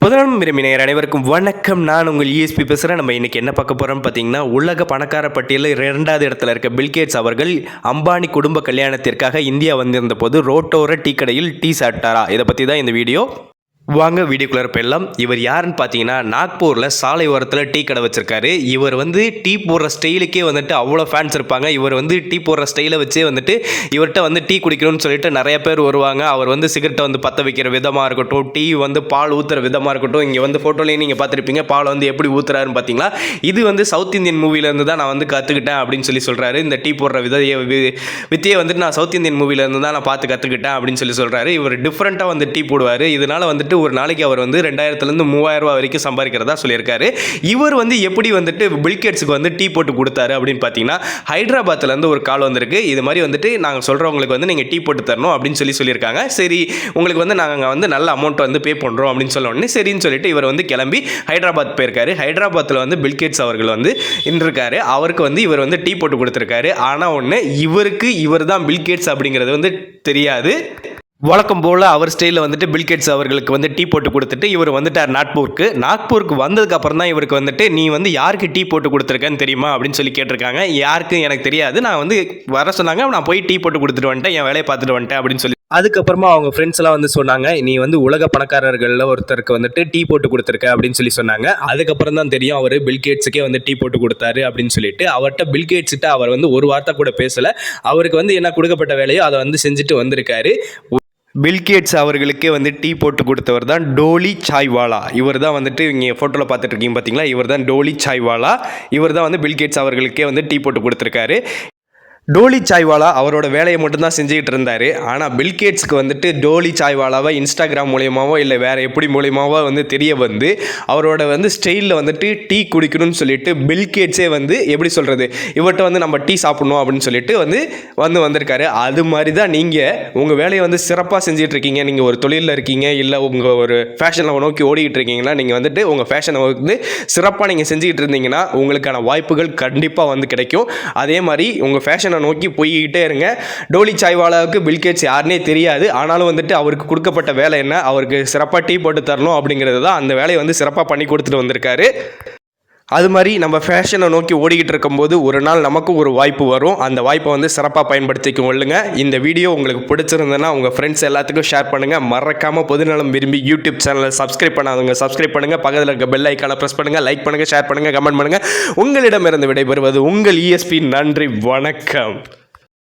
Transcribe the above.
புதனம் விரும்பினர் அனைவருக்கும் வணக்கம். நான் உங்கள் இஎஸ்பி பேசுகிறேன். நம்ம இன்றைக்கி என்ன பார்க்க போகிறோம்னு பார்த்தீங்கன்னா, உலக பணக்கார பட்டியலில் 2வது இடத்துல இருக்க பில்கேட்ஸ் அவர்கள் அம்பானி குடும்ப கல்யாணத்திற்காக இந்தியா வந்திருந்த போது ரோட்டோர டீ கடையில் டீ சாப்பிட்டாரா? இதை பற்றி தான் இந்த வீடியோ. வாங்க வீடியோக்குள்ளே போயிடலாம். இவர் யாருன்னு பார்த்தீங்கன்னா, நாக்பூரில் சாலை ஓரத்தில் டீ கடை வச்சுருக்காரு. இவர் டீ போடுற ஸ்டைலுக்கே அவ்வளோ ஃபேன்ஸ் இருப்பாங்க. இவர் டீ போடுற ஸ்டைலை வச்சே இவர்கிட்ட டீ குடிக்கணும்னு சொல்லிட்டு நிறைய பேர் வருவாங்க. அவர் சிகரெட்டை பற்ற வைக்கிற விதமாக இருக்கட்டும், டீ பால் ஊற்றுற விதமாக இருக்கட்டும். இங்கே ஃபோட்டோலேயும் நீங்கள் பார்த்துருப்பீங்க, பால் எப்படி ஊற்றுறாருன்னு பார்த்தீங்களா? இது சவுத் இந்தியன் மூவிலேருந்து தான் நான் கற்றுக்கிட்டேன் அப்படின்னு சொல்கிறாரு. இந்த டீ போடுற வித்தையை நான் சவுத் இந்தியன் மூவிலேருந்து தான் நான் பார்த்து கற்றுக்கிட்டேன் அப்படின்னு சொல்கிறாரு. இவர் டிஃப்ரெண்ட்டாக டீ போடுவார். இதனால் ஒரு நாளைக்கு அவர் 2000லேருந்து 3000 ரூபா வரைக்கும் சம்பாதிக்கிறதா சொல்லியிருக்காரு. இவர் எப்படி பில்கேட்ஸுக்கு டீ போட்டு கொடுத்தாரு அப்படின்னு பார்த்தீங்கன்னா, ஹைதராபாத்லேருந்து ஒரு கால் வந்திருக்கு. இது மாதிரி நாங்கள் சொல்கிறவங்களுக்கு நீங்கள் டீ போட்டு தரணும் அப்படின்னு சொல்லியிருக்காங்க. சரி, உங்களுக்கு நாங்கள் நல்ல அமௌண்ட் பே பண்ணுறோம் அப்படின்னு சொல்ல உடனே சரின்னு சொல்லிட்டு இவர் கிளம்பி ஹைதராபாத் போயிருக்காரு. ஹைதராபாத்தில் பில்கேட்ஸ் அவர்கள் இருக்காரு. அவருக்கு இவர் டீ போட்டு கொடுத்துருக்காரு. ஆனால் இவர் தான் பில்கேட்ஸ் அப்படிங்கிறது தெரியாது. வழக்கம் போல் அவர் ஸ்டைலில் பில்கேட்ஸ் அவர்களுக்கு டீ போட்டு கொடுத்துட்டு இவர் வந்துட்டார் நாக்பூருக்கு வந்ததுக்கப்புறம் தான் இவருக்கு நீ யாருக்கு டீ போட்டு கொடுத்துருக்கேன்னு தெரியுமா அப்படின்னு கேட்டிருக்காங்க. யாருக்கு எனக்கு தெரியாது, நான் வர சொன்னாங்க, நான் போய் டீ போட்டு கொடுத்துட்டு வந்துட்டேன், என் வேலையை பார்த்துட்டு வந்துட்டேன் அப்படின்னு சொல்லி அதுக்கப்புறமா அவங்க ஃப்ரெண்ட்ஸ் எல்லாம் சொன்னாங்க, நீ உலக பணக்காரர்களில் ஒருத்தருக்கு டீ போட்டு கொடுத்துருக்க அப்படின்னு சொன்னாங்க. அதுக்கப்புறம் தான் தெரியும் அவர் பில்கேட்ஸுக்கே டீ போட்டு கொடுத்தாரு அப்படின்னு சொல்லிட்டு. அவர்கிட்ட பில்கேட்ஸ்கிட்ட அவர் ஒரு வார்த்தை கூட பேசலை. அவருக்கு என்ன கொடுக்கப்பட்ட வேலையோ அதை செஞ்சுட்டு வந்திருக்காரு. பில்கேட்ஸ் அவர்களுக்கே டீ போட்டு கொடுத்தவர் தான் டோலி சாய்வாலா. இவர் தான் இங்கே ஃபோட்டோவில் பார்த்துட்டு இருக்கீங்க பார்த்தீங்களா, இவர் தான் டோலி சாய்வாலா. இவர் தான் பில்கேட்ஸ் அவர்களுக்கே டீ போட்டு கொடுத்துருக்காரு. டோலி சாய்வாலா அவரோட வேலையை மட்டும்தான் செஞ்சுக்கிட்டு இருந்தார். ஆனால் பில்கேட்ஸ்க்கு டோலி சாய்வாலாவை இன்ஸ்டாகிராம் மூலியமாவோ இல்லை வேறு எப்படி மூலியமாவோ தெரிய அவரோட ஸ்டைலில் டீ குடிக்கணும்னு சொல்லிட்டு பில்கேட்ஸே எப்படி சொல்கிறது, இவர்கிட்ட நம்ம டீ சாப்பிடணும் அப்படின்னு சொல்லிட்டு வந்திருக்காரு. அது மாதிரி தான் நீங்கள் உங்கள் வேலையை சிறப்பாக செஞ்சுட்டு இருக்கீங்க. நீங்கள் ஒரு தொழிலில் இருக்கீங்க, இல்லை உங்கள் ஒரு ஃபேஷனை நோக்கி ஓடிக்கிட்டு இருக்கீங்கன்னா, நீங்கள் உங்கள் ஃபேஷனை சிறப்பாக நீங்கள் செஞ்சுக்கிட்டு இருந்தீங்கன்னா உங்களுக்கான வாய்ப்புகள் கண்டிப்பாக கிடைக்கும். அதே மாதிரி உங்கள் ஃபேஷனை நோக்கி போய்கிட்டே இருங்க. டோலி சாய்வாலாவுக்கு பில்கேட்ஸ் யாருனே தெரியாது. ஆனாலும் அவருக்கு கொடுக்கப்பட்ட வேலை என்ன, அவருக்கு சிறப்பாக டீ போட்டு தரணும் அப்படிங்கிறது தான். அந்த வேலையை சிறப்பாக பண்ணி கொடுத்துட்டு வந்திருக்காரு. அது மாதிரி நம்ம ஃபேஷனை நோக்கி ஓடிக்கிட்டு இருக்கும்போது ஒரு நாள் நமக்கு ஒரு வாய்ப்பு வரும். அந்த வாய்ப்பை சிறப்பாக பயன்படுத்திக்கொள்ளுங்க. இந்த வீடியோ உங்களுக்கு பிடிச்சிருந்ததுன்னா உங்கள் ஃப்ரெண்ட்ஸ் எல்லாத்துக்கும் ஷேர் பண்ணுங்கள். மறக்காமல் பொதுநலம் விரும்பி யூடியூப் சேனலை சப்ஸ்கிரைப் பண்ணாதவங்க சப்ஸ்கிரைப் பண்ணுங்கள். பக்கத்தில் இருக்க பெல் ஐக்கானை ப்ரெஸ் பண்ணுங்கள். லைக் பண்ணுங்கள், ஷேர் பண்ணுங்கள், கமெண்ட் பண்ணுங்கள். உங்களிடமிருந்து விடைபெறுவது உங்கள் இஎஸ்பி. நன்றி, வணக்கம்.